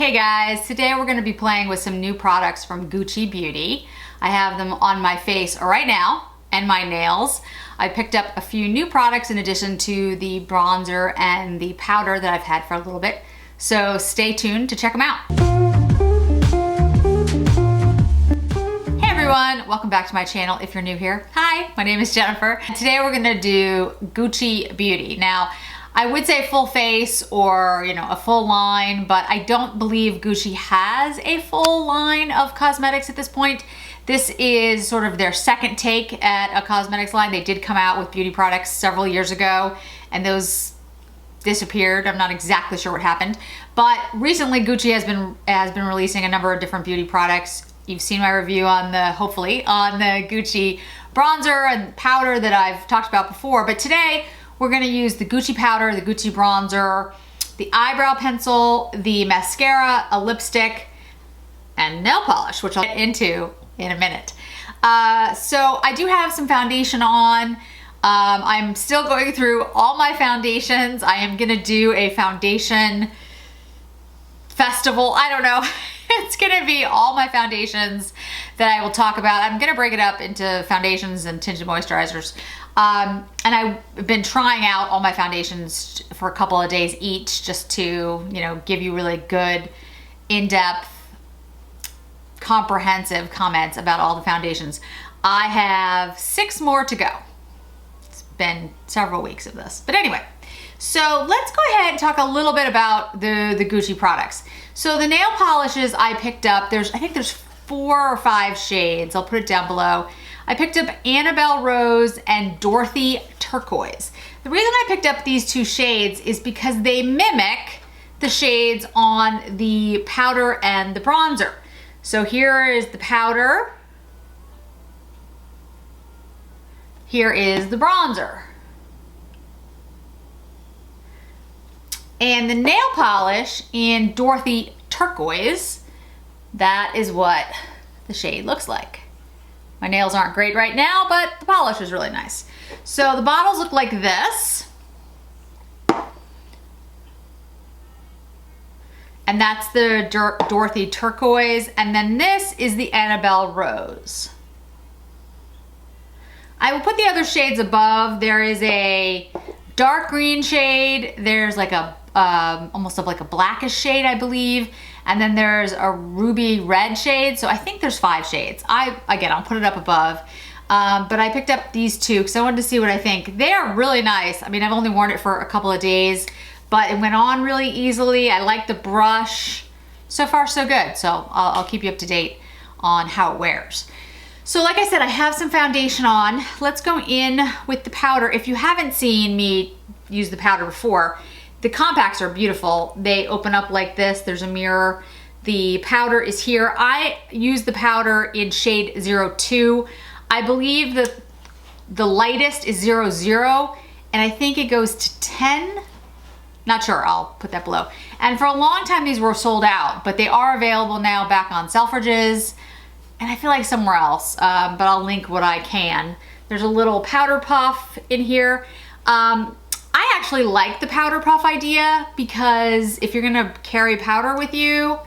Hey guys, today we're going to be playing with some new products from Gucci Beauty. I have them on my face right now and my nails. I picked up a few new products in addition to the bronzer and the powder that I've had for a little bit. So stay tuned to check them out. Hey everyone, welcome back to my channel if you're new here. Hi, my name is Jennifer. And today we're going to do Gucci Beauty. Now, I would say full face or, a full line, but I don't believe Gucci has a full line of cosmetics at this point. This is sort of their second take at a cosmetics line. They did come out with beauty products several years ago and those disappeared. I'm not exactly sure what happened, but recently Gucci has been releasing a number of different beauty products. You've seen my review on hopefully on the Gucci bronzer and powder that I've talked about before, but today we're gonna use the Gucci powder, the Gucci bronzer, the eyebrow pencil, the mascara, a lipstick, and nail polish, which I'll get into in a minute. So I do have some foundation on. I'm still going through all my foundations. I am gonna do a foundation festival. I don't know. It's gonna be all my foundations that I will talk about. I'm gonna break it up into foundations and tinted moisturizers. And I've been trying out all my foundations for a couple of days each just to, give you really good, in-depth, comprehensive comments about all the foundations. I have 6 more to go. It's been several weeks of this. But anyway, so let's go ahead and talk a little bit about the Gucci products. So the nail polishes I picked up, I think there's 4 or 5 shades. I'll put it down below. I picked up Annabelle Rose and Dorothy Turquoise. The reason I picked up these 2 shades is because they mimic the shades on the powder and the bronzer. So here is the powder. Here is the bronzer. And the nail polish in Dorothy Turquoise, that is what the shade looks like. My nails aren't great right now, but the polish is really nice. So the bottles look like this. And that's the Dorothy Turquoise. And then this is the Annabelle Rose. I will put the other shades above. There is a dark green shade. There's like a almost like a blackish shade, I believe. And then there's a ruby red shade. So I think there's 5 shades. Again, I'll put it up above. But I picked up these 2 because I wanted to see what I think. They are really nice. I mean, I've only worn it for a couple of days, but it went on really easily. I like the brush. So far, so good. So I'll keep you up to date on how it wears. So like I said, I have some foundation on. Let's go in with the powder. If you haven't seen me use the powder before, the compacts are beautiful. They open up like this. There's a mirror. The powder is here. I use the powder in shade 02. I believe that the lightest is 00, and I think it goes to 10. Not sure, I'll put that below. And for a long time, these were sold out, but they are available now back on Selfridges, and I feel like somewhere else, but I'll link what I can. There's a little powder puff in here. I actually like the powder puff idea because if you're gonna carry powder with you,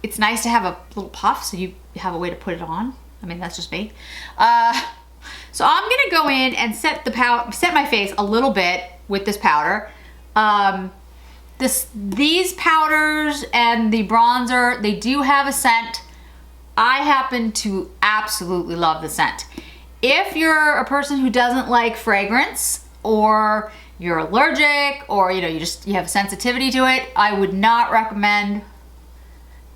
it's nice to have a little puff so you have a way to put it on. I mean, that's just me. So I'm gonna go in and set my face a little bit with this powder. These powders and the bronzer, they do have a scent. I happen to absolutely love the scent. If you're a person who doesn't like fragrance, or you're allergic, or you have sensitivity to it, I would not recommend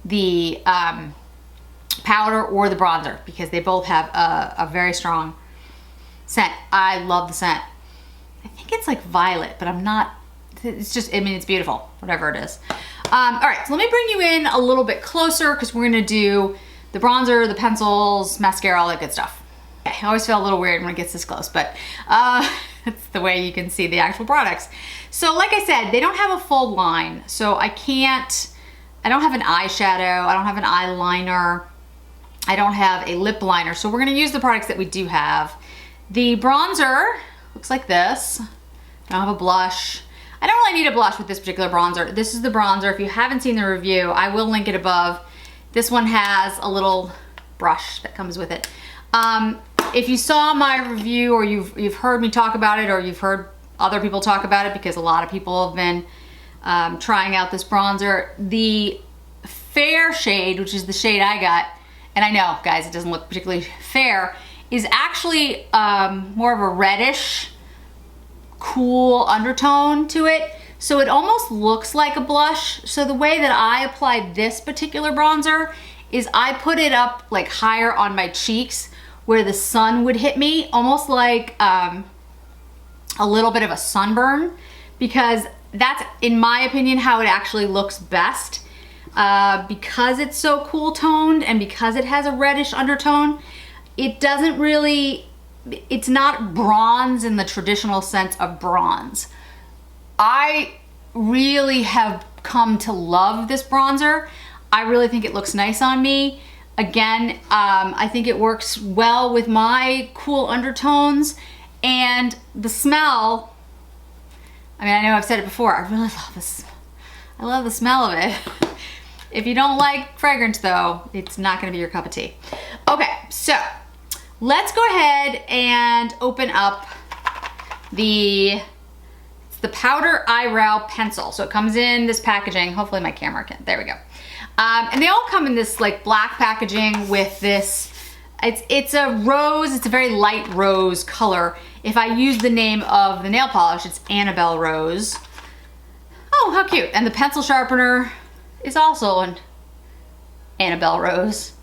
the powder or the bronzer because they both have a very strong scent. I love the scent. I think it's like violet, but I'm not, it's just, I mean, it's beautiful, whatever it is. All right, so let me bring you in a little bit closer because we're gonna do the bronzer, the pencils, mascara, all that good stuff. I always feel a little weird when it gets this close, but that's the way you can see the actual products. So like I said, they don't have a full line, so I don't have an eyeshadow, I don't have an eyeliner, I don't have a lip liner, so we're gonna use the products that we do have. The bronzer looks like this. I don't have a blush. I don't really need a blush with this particular bronzer. This is the bronzer. If you haven't seen the review, I will link it above. This one has a little brush that comes with it. If you saw my review, or you've heard me talk about it, or you've heard other people talk about it, because a lot of people have been trying out this bronzer, the fair shade, which is the shade I got, and I know, guys, it doesn't look particularly fair, is actually more of a reddish, cool undertone to it. So it almost looks like a blush. So the way that I applied this particular bronzer is I put it up like higher on my cheeks where the sun would hit me, almost like a little bit of a sunburn, because that's, in my opinion, how it actually looks best. Because it's so cool toned and because it has a reddish undertone, it doesn't really, it's not bronze in the traditional sense of bronze. I really have come to love this bronzer. I really think it looks nice on me. Again, I think it works well with my cool undertones, and the smell, I mean, I know I've said it before, I really love this. I love the smell of it. If you don't like fragrance though, it's not gonna be your cup of tea. Okay, so let's go ahead and open up the powder eyebrow pencil. So it comes in this packaging. Hopefully my camera can, there we go. And they all come in this like black packaging with this, it's a rose, it's a very light rose color. If I use the name of the nail polish, it's Annabelle Rose. Oh, how cute. And the pencil sharpener is also an Annabelle Rose,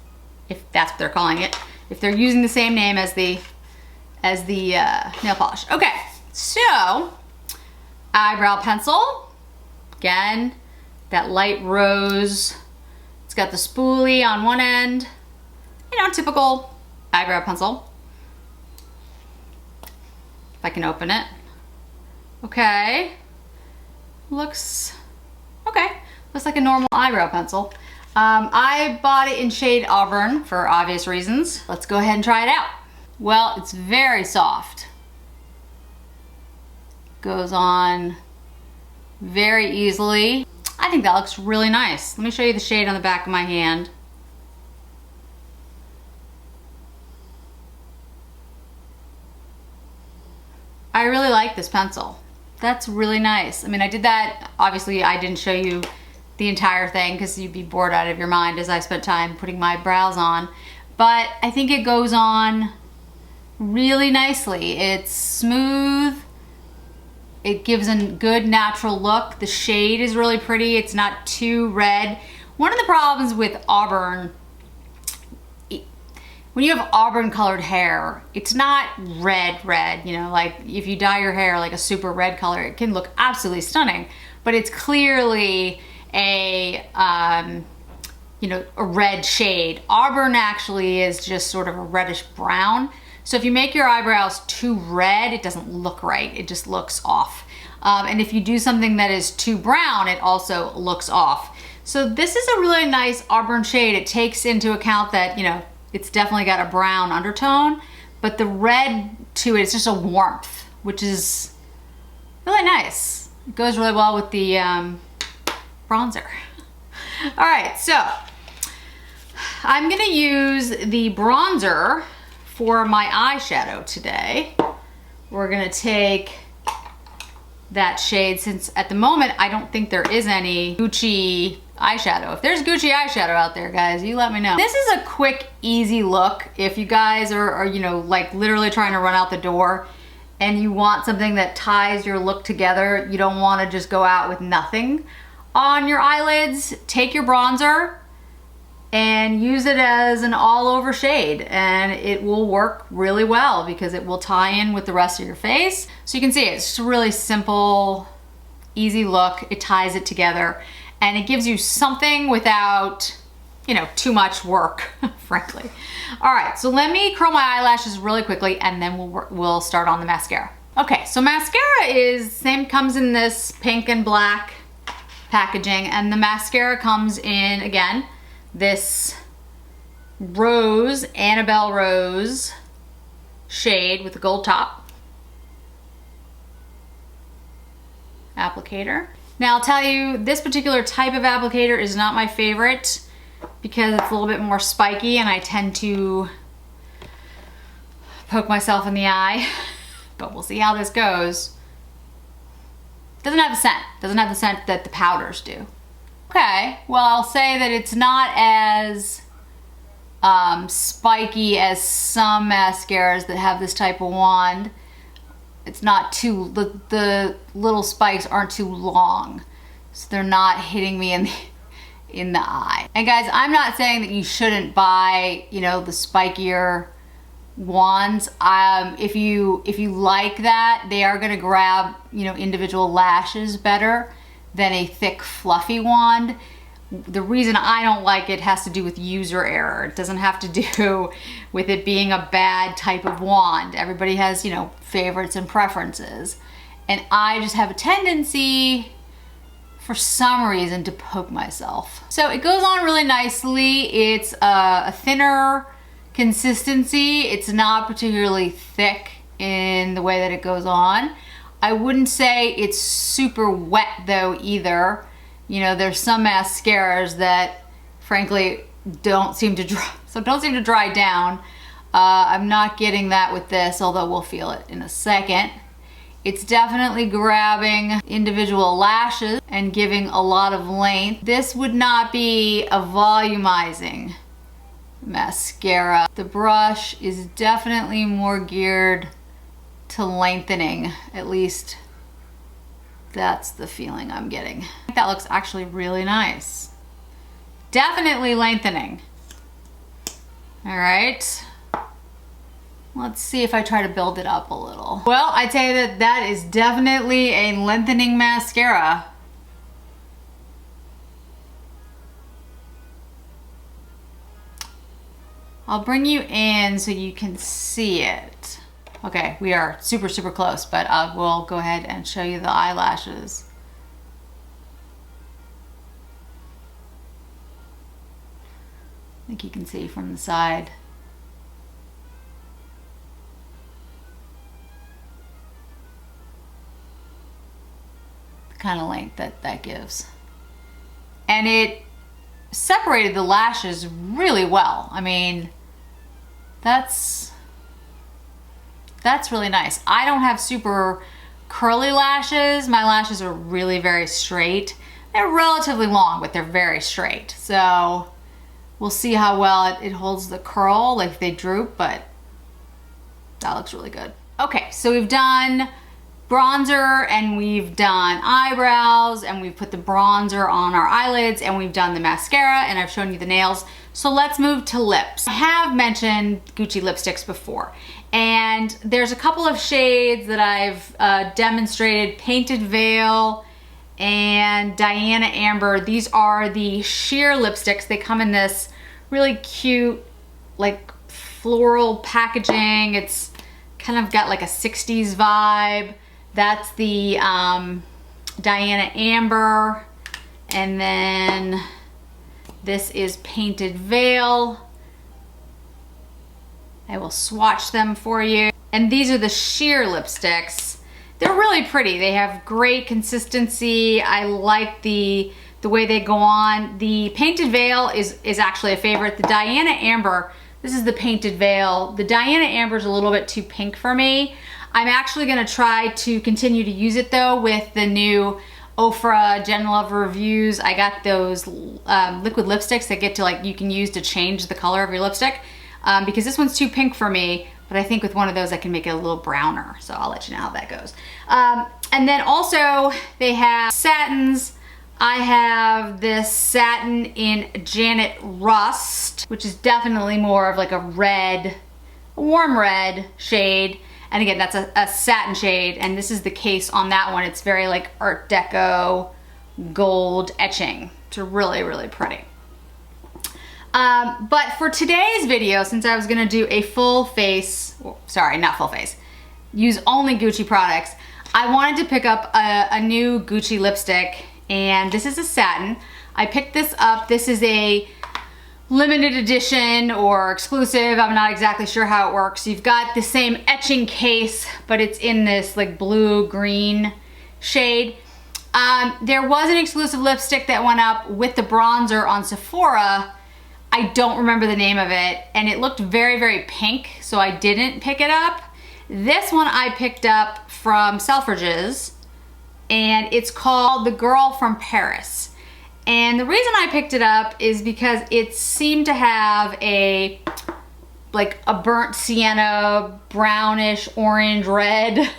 if that's what they're calling it. If they're using the same name as the nail polish. Okay, so eyebrow pencil. Again, that light rose. It's got the spoolie on one end. You know, typical eyebrow pencil. If I can open it. Okay. Looks, okay. Looks like a normal eyebrow pencil. I bought it in shade Auburn for obvious reasons. Let's go ahead and try it out. Well, it's very soft. Goes on very easily. I think that looks really nice. Let me show you the shade on the back of my hand. I really like this pencil. That's really nice. I mean, I did that, obviously I didn't show you the entire thing because you'd be bored out of your mind as I spent time putting my brows on. But I think it goes on really nicely. It's smooth. It gives a good natural look. The shade is really pretty. It's not too red. One of the problems with Auburn, when you have Auburn colored hair, it's not red, you know, like if you dye your hair like a super red color, it can look absolutely stunning, but it's clearly a, you know, a red shade. Auburn actually is just sort of a reddish brown. So if you make your eyebrows too red, it doesn't look right. It just looks off. And if you do something that is too brown, it also looks off. So this is a really nice Auburn shade. It takes into account that, you know, it's definitely got a brown undertone, but the red to it is just a warmth, which is really nice. It goes really well with the bronzer. All right, so I'm gonna use the bronzer for my eyeshadow today. We're gonna take that shade, since at the moment I don't think there is any Gucci eyeshadow. If there's Gucci eyeshadow out there, guys, you let me know. This is a quick, easy look. If you guys are, you know, like literally trying to run out the door and you want something that ties your look together, you don't want to just go out with nothing on your eyelids, take your bronzer and use it as an all-over shade, and it will work really well because it will tie in with the rest of your face. So you can see it's just a really simple, easy look. It ties it together and it gives you something without, you know, too much work, frankly. All right, so let me curl my eyelashes really quickly and then we'll start on the mascara. Okay, so mascara comes in this pink and black packaging, and the mascara comes in, again, this rose, Annabelle Rose shade with the gold top. applicator. Now I'll tell you, this particular type of applicator is not my favorite because it's a little bit more spiky and I tend to poke myself in the eye, but we'll see how this goes. Doesn't have a scent. Doesn't have the scent that the powders do. Okay, well I'll say that it's not as spiky as some mascaras that have this type of wand. It's not too, the little spikes aren't too long, so they're not hitting me in the eye. And guys, I'm not saying that you shouldn't buy, you know, the spikier wands. If you like that, they are gonna grab, you know, individual lashes better than a thick fluffy wand. The reason I don't like it has to do with user error. It doesn't have to do with it being a bad type of wand. Everybody has, you know, favorites and preferences. And I just have a tendency, for some reason, to poke myself. So it goes on really nicely. It's a thinner consistency. It's not particularly thick in the way that it goes on. I wouldn't say it's super wet though either. You know, there's some mascaras that frankly don't seem to dry down. I'm not getting that with this, although we'll feel it in a second. It's definitely grabbing individual lashes and giving a lot of length. This would not be a volumizing mascara. The brush is definitely more geared to lengthening, at least that's the feeling I'm getting. I think that looks actually really nice. Definitely lengthening. All right. Let's see if I try to build it up a little. Well, I'd say that that is definitely a lengthening mascara. I'll bring you in so you can see it. Okay, we are super, super close, but we'll go ahead and show you the eyelashes. I think you can see from the side. The kind of length that gives. And it separated the lashes really well. I mean, that's really nice. I don't have super curly lashes. My lashes are really very straight. They're relatively long, but they're very straight. So we'll see how well it holds the curl, like if they droop, but that looks really good. Okay, so we've done bronzer and we've done eyebrows and we've put the bronzer on our eyelids and we've done the mascara and I've shown you the nails. So let's move to lips. I have mentioned Gucci lipsticks before and there's a couple of shades that I've demonstrated, Painted Veil and Diana Amber. These are the sheer lipsticks. They come in this really cute, like floral packaging. It's kind of got like a 60s vibe. That's the Diana Amber. And then this is Painted Veil. I will swatch them for you. And these are the sheer lipsticks. They're really pretty. They have great consistency. I like the way they go on. The Painted Veil is actually a favorite. The Diana Amber, this is the Painted Veil. The Diana Amber is a little bit too pink for me. I'm actually gonna try to continue to use it though with the new Ofra Gen Love Reviews. I got those liquid lipsticks that get to like, you can use to change the color of your lipstick because this one's too pink for me, but I think with one of those I can make it a little browner. So I'll let you know how that goes. And then also they have satins. I have this satin in Janet Rust, which is definitely more of like a red, a warm red shade. And again, that's a satin shade, and this is the case on that one. It's very like Art Deco gold etching. It's really, really pretty. But for today's video, since I was gonna do a full face, sorry, not full face, use only Gucci products, I wanted to pick up a new Gucci lipstick, and this is a satin. I picked this up. This is a limited edition or exclusive. I'm not exactly sure how it works. You've got the same etching case, but it's in this like blue green shade. There was an exclusive lipstick that went up with the bronzer on Sephora. I don't remember the name of it, and it looked very, very pink, so I didn't pick it up. This one I picked up from Selfridges, and it's called The Girl from Paris. And the reason I picked it up is because it seemed to have like a burnt sienna, brownish, orange, red,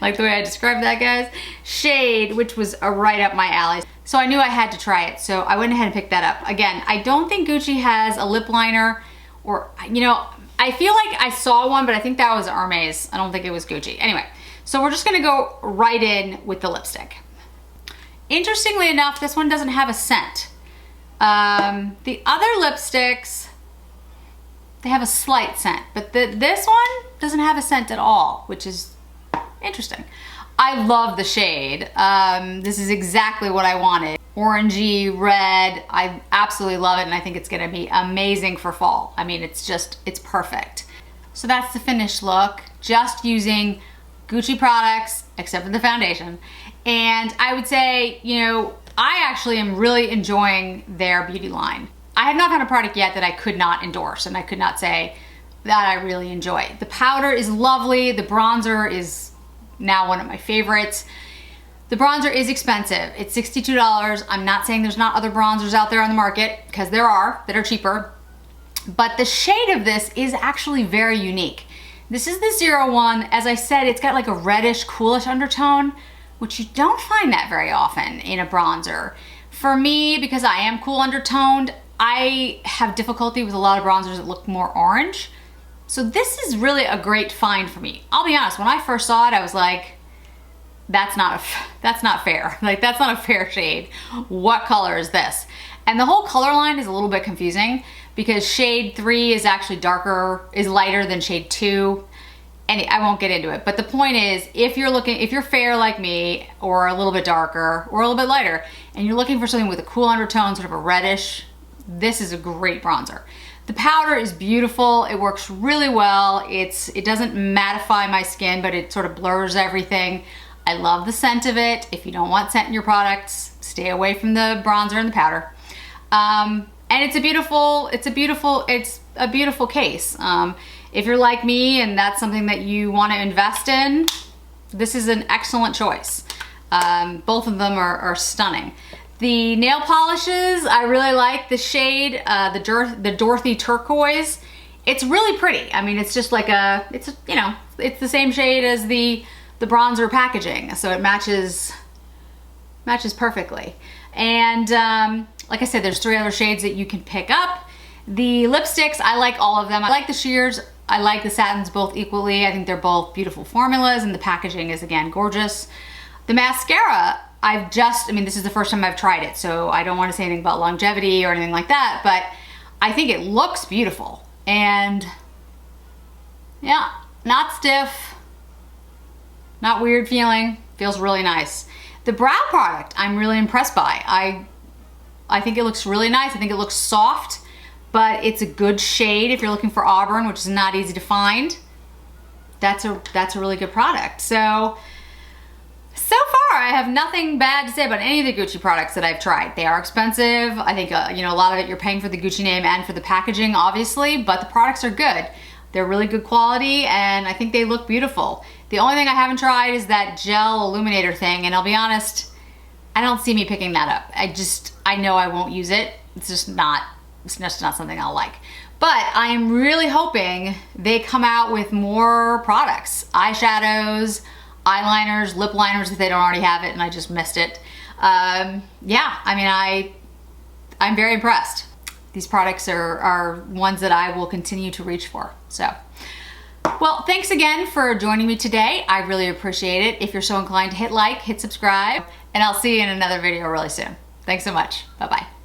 like the way I described that, guys, shade, which was right up my alley. So I knew I had to try it, so I went ahead and picked that up. Again, I don't think Gucci has a lip liner, or, you know, I feel like I saw one, but I think that was Hermes. I don't think it was Gucci. Anyway, so we're just gonna go right in with the lipstick. Interestingly enough, this one doesn't have a scent. The other lipsticks, they have a slight scent, but this one doesn't have a scent at all, which is interesting. I love the shade. This is exactly what I wanted. Orangey, red, I absolutely love it, and I think it's gonna be amazing for fall. I mean, it's perfect. So that's the finished look, just using Gucci products, except for the foundation. And I would say, you know, I actually am really enjoying their beauty line. I have not found a product yet that I could not endorse, and I could not say that I really enjoy. The powder is lovely, the bronzer is now one of my favorites. The bronzer is expensive. It's $62. I'm not saying there's not other bronzers out there on the market, because there are that are cheaper, but the shade of this is actually very unique. This is the 01. As I said, it's got like a reddish, coolish undertone, which you don't find that very often in a bronzer. For me, because I am cool undertoned, I have difficulty with a lot of bronzers that look more orange. So this is really a great find for me. I'll be honest, when I first saw it, I was like, that's not fair. Like, that's not a fair shade. What color is this? And the whole color line is a little bit confusing, because shade 3 is actually lighter than shade 2. And I won't get into it. But the point is, if you're fair like me, or a little bit darker, or a little bit lighter, and you're looking for something with a cool undertone, sort of a reddish, this is a great bronzer. The powder is beautiful. It works really well. It doesn't mattify my skin, but it sort of blurs everything. I love the scent of it. If you don't want scent in your products, stay away from the bronzer and the powder. And it's a beautiful case. If you're like me and that's something that you want to invest in, this is an excellent choice. Both of them are stunning. The nail polishes, I really like the shade, the Dorothy Turquoise. It's really pretty. I mean, it's just like it's the same shade as the bronzer packaging, so it matches perfectly. And like I said, there's 3 other shades that you can pick up. The lipsticks, I like all of them. I like the sheers, I like the satins both equally. I think they're both beautiful formulas, and the packaging is, again, gorgeous. The mascara, this is the first time I've tried it, so I don't want to say anything about longevity or anything like that, but I think it looks beautiful. And yeah, not stiff, not weird feeling, feels really nice. The brow product, I'm really impressed by. I think it looks really nice. I think it looks soft, but it's a good shade if you're looking for Auburn, which is not easy to find. That's a really good product. So far, I have nothing bad to say about any of the Gucci products that I've tried. They are expensive. I think, a lot of it you're paying for the Gucci name and for the packaging, obviously, but the products are good. They're really good quality, and I think they look beautiful. The only thing I haven't tried is that gel illuminator thing, and I'll be honest, I don't see me picking that up. I know I won't use it. It's just not something I'll like. But I am really hoping they come out with more products. Eyeshadows, eyeliners, lip liners if they don't already have it and I just missed it. Yeah, I mean, I'm very impressed. These products are ones that I will continue to reach for. So, well, thanks again for joining me today. I really appreciate it. If you're so inclined to hit like, hit subscribe, and I'll see you in another video really soon. Thanks so much. Bye-bye.